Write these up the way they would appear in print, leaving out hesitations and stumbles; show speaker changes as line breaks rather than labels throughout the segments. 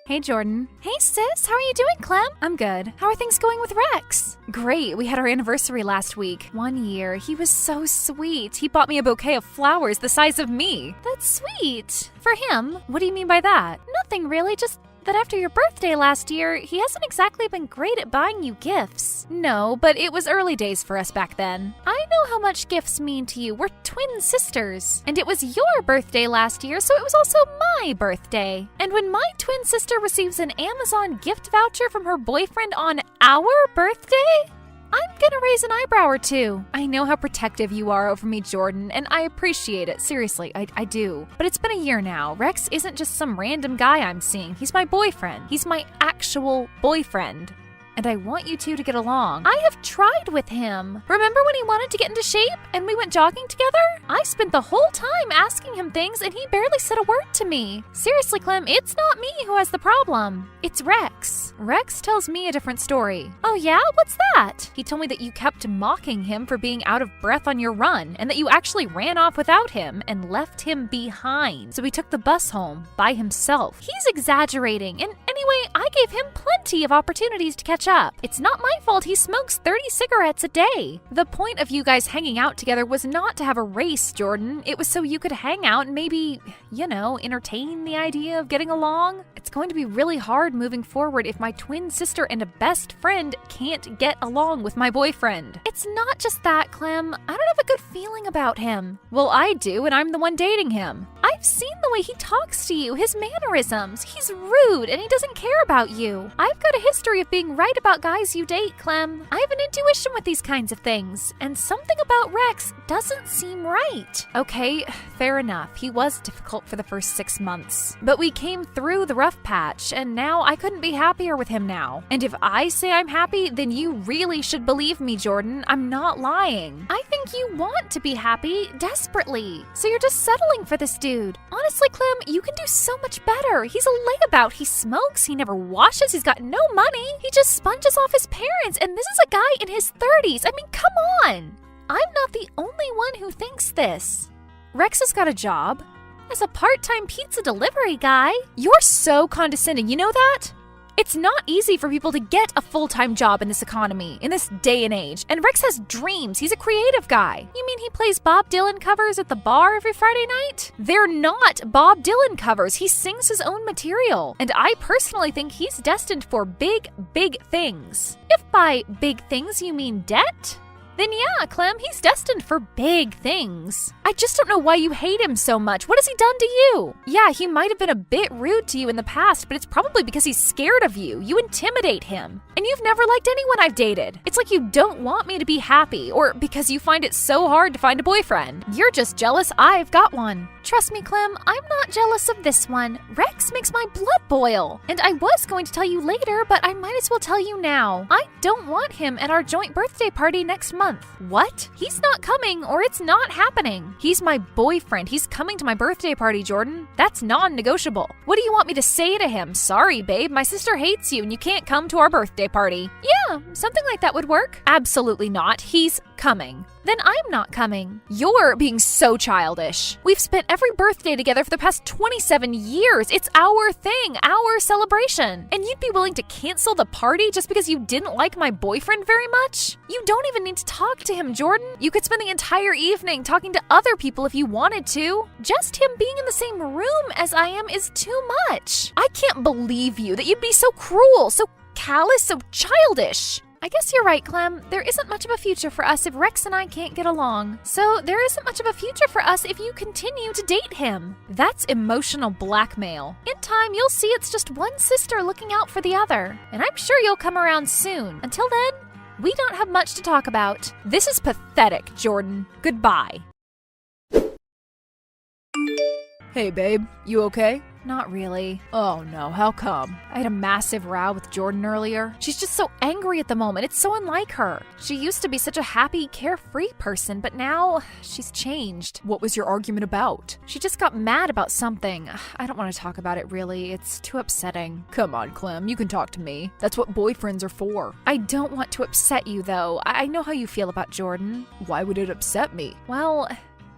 Hey, Jordan. Hey, sis. How are you doing, Clem? I'm good. How are things going with Rex? Great. We had our anniversary last week. 1 year. He was so sweet. He bought me a bouquet of flowers the size of me. That's sweet. For him? What do you mean by that? Nothing really, just that after your birthday last year, he hasn't exactly been great at buying you gifts. No, but it was early days for us back then. I know how much gifts mean to you. We're twin sisters. And it was your birthday last year, so it was also my birthday. And when my twin sister receives an Amazon gift voucher from her boyfriend on our birthday, I'm gonna raise an eyebrow or two. I know how protective you are over me, Jordan, and I appreciate it. Seriously, I do. But it's been a year now. Rex isn't just some random guy I'm seeing. He's my boyfriend. He's my actual boyfriend. And I want you two to get along. I have tried with him. Remember when he wanted to get into shape and we went jogging together? I spent the whole time asking him things and he barely said a word to me. Seriously, Clem, it's not me who has the problem. It's Rex. Rex tells me a different story. Oh yeah? What's that? He told me that you kept mocking him for being out of breath on your run and that you actually ran off without him and left him behind. So he took the bus home by himself. He's exaggerating. And anyway, I gave him plenty of opportunities to catch up. It's not my fault he smokes 30 cigarettes a day. The point of you guys hanging out together was not to have a race, Jordan. It was so you could hang out and maybe, entertain the idea of getting along. It's going to be really hard moving forward if my twin sister and a best friend can't get along with my boyfriend. It's not just that, Clem. I don't have a good feeling about him. Well, I do, and I'm the one dating him. I've seen the way he talks to you, his mannerisms. He's rude, and he doesn't care about you. I've got a history of being right about guys you date, Clem. I have an intuition with these kinds of things, and something about Rex doesn't seem right. Okay, fair enough. He was difficult for the first 6 months, but we came through the rough patch, and now I couldn't be happier with him now. And if I say I'm happy, then you really should believe me, Jordan. I'm not lying. I think you want to be happy desperately, so you're just settling for this dude. Honestly, Clem, you can do so much better. He's a layabout. He smokes. He never washes. He's got no money. He just sponges off his parents, and this is a guy in his 30s. I mean, come on. I'm not the only one who thinks this. Rex has got a job as a part-time pizza delivery guy. You're so condescending, you know that? It's not easy for people to get a full-time job in this economy, in this day and age. And Rex has dreams. He's a creative guy. You mean he plays Bob Dylan covers at the bar every Friday night? They're not Bob Dylan covers. He sings his own material. And I personally think he's destined for big, big things. If by big things you mean debt, then yeah, Clem, he's destined for big things. I just don't know why you hate him so much. What has he done to you? Yeah, he might have been a bit rude to you in the past, but it's probably because he's scared of you. You intimidate him. And you've never liked anyone I've dated. It's like you don't want me to be happy, or because you find it so hard to find a boyfriend. You're just jealous I've got one. Trust me, Clem, I'm not jealous of this one. Rex makes my blood boil. And I was going to tell you later, but I might as well tell you now. I don't want him at our joint birthday party next month. What? He's not coming, or it's not happening. He's my boyfriend. He's coming to my birthday party, Jordan. That's non-negotiable. What do you want me to say to him? Sorry, babe, my sister hates you and you can't come to our birthday party. Yeah, something like that would work. Absolutely not. He's coming. Then I'm not coming. You're being so childish. We've spent every birthday together for the past 27 years. It's our thing, our celebration. And you'd be willing to cancel the party just because you didn't like my boyfriend very much? You don't even need to talk to him, Jordan. You could spend the entire evening talking to other people if you wanted to. Just him being in the same room as I am is too much. I can't believe you, that you'd be so cruel, so callous, so childish. I guess you're right, Clem. There isn't much of a future for us if Rex and I can't get along. So there isn't much of a future for us if you continue to date him. That's emotional blackmail. In time, you'll see it's just one sister looking out for the other. And I'm sure you'll come around soon. Until then, we don't have much to talk about. This is pathetic, Jordan. Goodbye.
Hey babe, you okay?
Not really.
Oh no, how come?
I had a massive row with Jordan earlier. She's just so angry at the moment. It's so unlike her. She used to be such a happy, carefree person, but now she's changed.
What was your argument about?
She just got mad about something. I don't want to talk about it really. It's too upsetting.
Come on, Clem, you can talk to me. That's what boyfriends are for.
I don't want to upset you though. I know how you feel about Jordan.
Why would it upset me?
Well,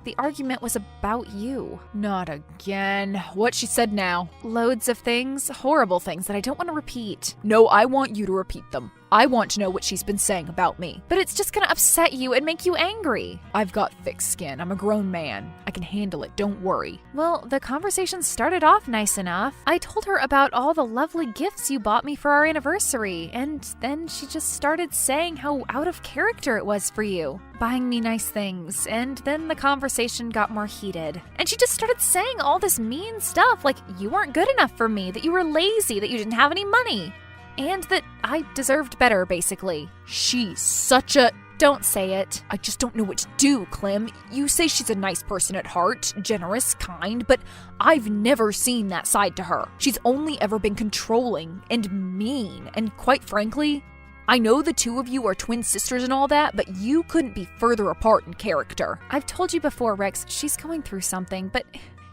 The argument was about you.
Not again. What she said now?
Loads of things, horrible things that I don't want to repeat.
No, I want you to repeat them. I want to know what she's been saying about me.
But it's just gonna upset you and make you angry.
I've got thick skin. I'm a grown man. I can handle it, don't worry.
Well, the conversation started off nice enough. I told her about all the lovely gifts you bought me for our anniversary, and then she just started saying how out of character it was for you, buying me nice things, and then the conversation got more heated. And she just started saying all this mean stuff, like you weren't good enough for me, that you were lazy, that you didn't have any money. And that I deserved better, basically.
She's such a...
Don't say it.
I just don't know what to do, Clem. You say she's a nice person at heart, generous, kind, but I've never seen that side to her. She's only ever been controlling and mean, and quite frankly, I know the two of you are twin sisters and all that, but you couldn't be further apart in character.
I've told you before, Rex, she's going through something, but...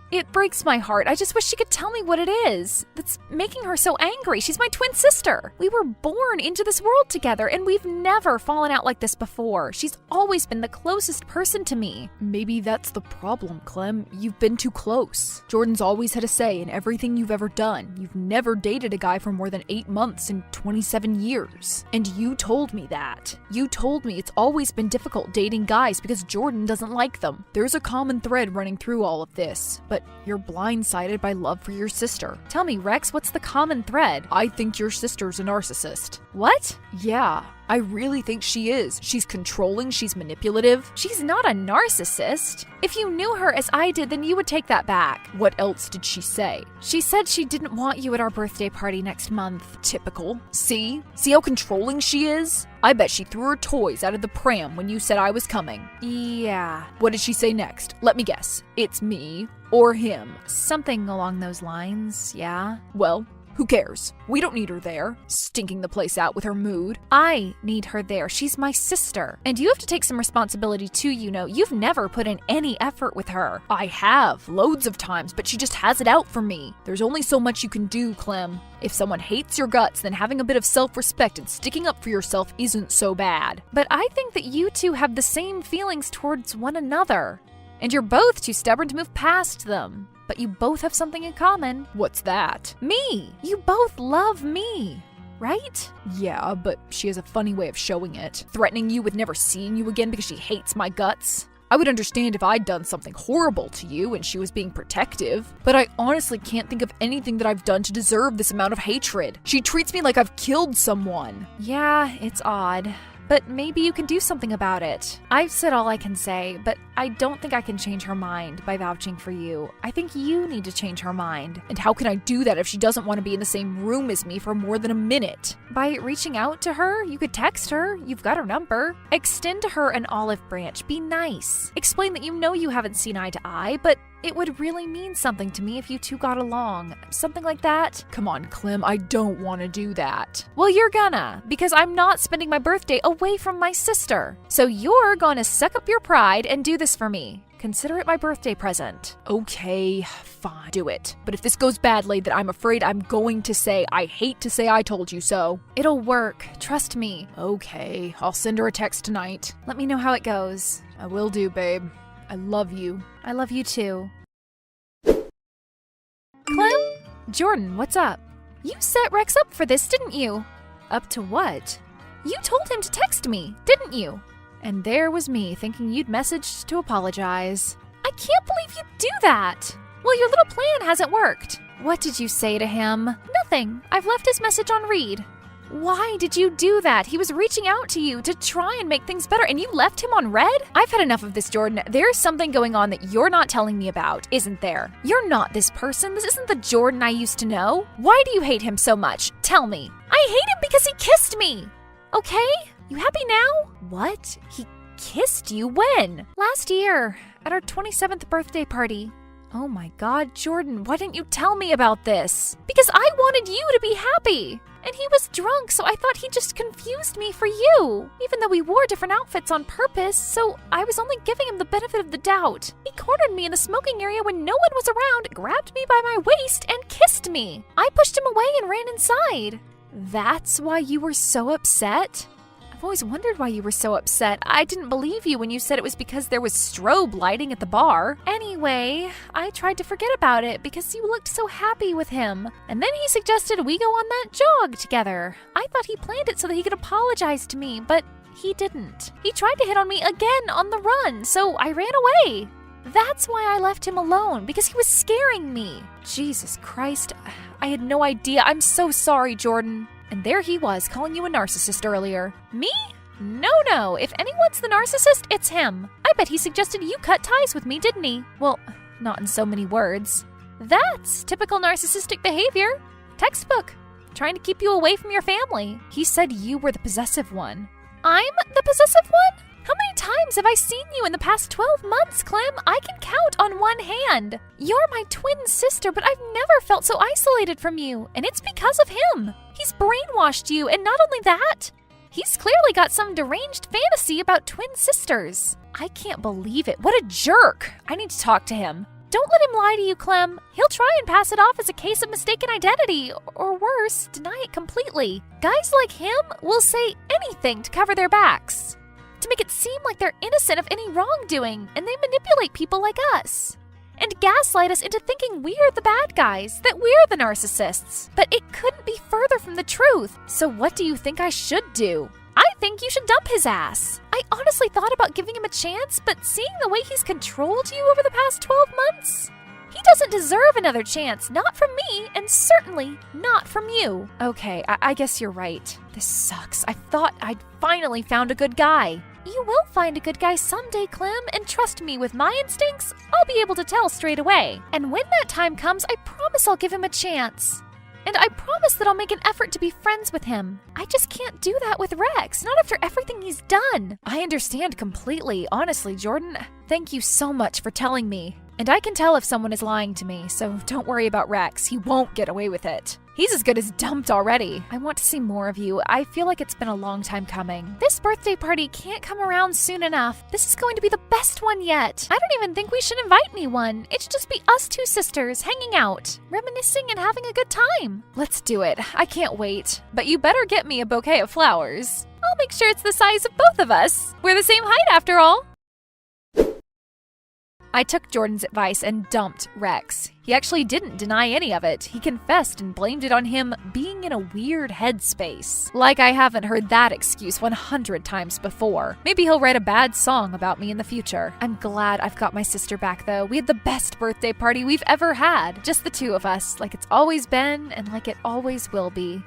It breaks my heart. I just wish she could tell me what it is that's making her so angry. She's my twin sister. We were born into this world together, and we've never fallen out like this before. She's always been the closest person to me.
Maybe that's the problem, Clem. You've been too close. Jordan's always had a say in everything you've ever done. You've never dated a guy for more than 8 months in 27 years. And you told me that. You told me it's always been difficult dating guys because Jordan doesn't like them. There's a common thread running through all of this, but you're blindsided by love for your sister.
Tell me, Rex, what's the common thread?
I think your sister's a narcissist.
What?
Yeah, I really think she is. She's controlling, she's manipulative.
She's not a narcissist. If you knew her as I did, then you would take that back.
What else did she say?
She said she didn't want you at our birthday party next month.
Typical. See? See how controlling she is? I bet she threw her toys out of the pram when you said I was coming.
Yeah.
What did she say next? Let me guess. It's me or him.
Something along those lines, yeah.
Well, who cares? We don't need her there, stinking the place out with her mood.
I need her there. She's my sister. And you have to take some responsibility too, you know. You've never put in any effort with her.
I have, loads of times, but she just has it out for me. There's only so much you can do, Clem. If someone hates your guts, then having a bit of self-respect and sticking up for yourself isn't so bad.
But I think that you two have the same feelings towards one another. And you're both too stubborn to move past them. But you both have something in common.
What's that?
Me! You both love me, right?
Yeah, but she has a funny way of showing it. Threatening you with never seeing you again because she hates my guts. I would understand if I'd done something horrible to you and she was being protective, but I honestly can't think of anything that I've done to deserve this amount of hatred. She treats me like I've killed someone.
Yeah, it's odd. But maybe you can do something about it. I've said all I can say, but I don't think I can change her mind by vouching for you. I think you need to change her mind.
And how can I do that if she doesn't want to be in the same room as me for more than a minute?
By reaching out to her, you could text her. You've got her number. Extend to her an olive branch. Be nice. Explain that you know you haven't seen eye to eye, but it would really mean something to me if you two got along. Something like that.
Come on, Clem, I don't want to do that.
Well, you're gonna, because I'm not spending my birthday away from my sister. So you're gonna suck up your pride and do this for me. Consider it my birthday present.
Okay, fine, do it. But if this goes badly, then I'm afraid I'm going to say I hate to say I told you so.
It'll work. Trust me.
Okay, I'll send her a text tonight.
Let me know how it goes.
I will do, babe. I love you.
I love you too. Clem? Jordan, what's up? You set Rex up for this, didn't you? Up to what? You told him to text me, didn't you? And there was me thinking you'd messaged to apologize. I can't believe you'd do that. Well, your little plan hasn't worked. What did you say to him? Nothing. I've left his message on read. Why did you do that? He was reaching out to you to try and make things better, and you left him on red? I've had enough of this, Jordan. There's something going on that you're not telling me about, isn't there? You're not this person. This isn't the Jordan I used to know. Why do you hate him so much? Tell me. I hate him because he kissed me. Okay? You happy now? What? He kissed you when? Last year, at our 27th birthday party. Oh my God, Jordan, why didn't you tell me about this? Because I wanted you to be happy. And he was drunk, so I thought he just confused me for you. Even though we wore different outfits on purpose, so I was only giving him the benefit of the doubt. He cornered me in the smoking area when no one was around, grabbed me by my waist, and kissed me. I pushed him away and ran inside. That's why you were so upset? I've always wondered why you were so upset. I didn't believe you when you said it was because there was strobe lighting at the bar. Anyway, I tried to forget about it because you looked so happy with him. And then he suggested we go on that jog together. I thought he planned it so that he could apologize to me, but he didn't. He tried to hit on me again on the run, so I ran away. That's why I left him alone, because he was scaring me. Jesus Christ, I had no idea. I'm so sorry, Jordan. And there he was, calling you a narcissist earlier. Me? No. If anyone's the narcissist, it's him. I bet he suggested you cut ties with me, didn't he? Well, not in so many words. That's typical narcissistic behavior. Textbook. Trying to keep you away from your family. He said you were the possessive one. I'm the possessive one? How many times have I seen you in the past 12 months, Clem? I can count on one hand. You're my twin sister, but I've never felt so isolated from you, and it's because of him. He's brainwashed you, and not only that, he's clearly got some deranged fantasy about twin sisters. I can't believe it. What a jerk. I need to talk to him. Don't let him lie to you, Clem. He'll try and pass it off as a case of mistaken identity, or worse, deny it completely. Guys like him will say anything to cover their backs, to make it seem like they're innocent of any wrongdoing, and they manipulate people like us and gaslight us into thinking we're the bad guys, that we're the narcissists. But it couldn't be further from the truth. So what do you think I should do? I think you should dump his ass. I honestly thought about giving him a chance, but seeing the way he's controlled you over the past 12 months, he doesn't deserve another chance, not from me, and certainly not from you. Okay, I guess you're right. This sucks. I thought I'd finally found a good guy. You will find a good guy someday, Clem, and trust me, with my instincts, I'll be able to tell straight away. And when that time comes, I promise I'll give him a chance. And I promise that I'll make an effort to be friends with him. I just can't do that with Rex, not after everything he's done. I understand completely. Honestly, Jordan, thank you so much for telling me. And I can tell if someone is lying to me, so don't worry about Rex. He won't get away with it. He's as good as dumped already. I want to see more of you. I feel like it's been a long time coming. This birthday party can't come around soon enough. This is going to be the best one yet. I don't even think we should invite anyone. It should just be us two sisters hanging out, reminiscing and having a good time. Let's do it. I can't wait. But you better get me a bouquet of flowers. I'll make sure it's the size of both of us. We're the same height after all. I took Jordan's advice and dumped Rex. He actually didn't deny any of it. He confessed and blamed it on him being in a weird headspace. Like I haven't heard that excuse 100 times before. Maybe he'll write a bad song about me in the future. I'm glad I've got my sister back though. We had the best birthday party we've ever had. Just the two of us, like it's always been and like it always will be.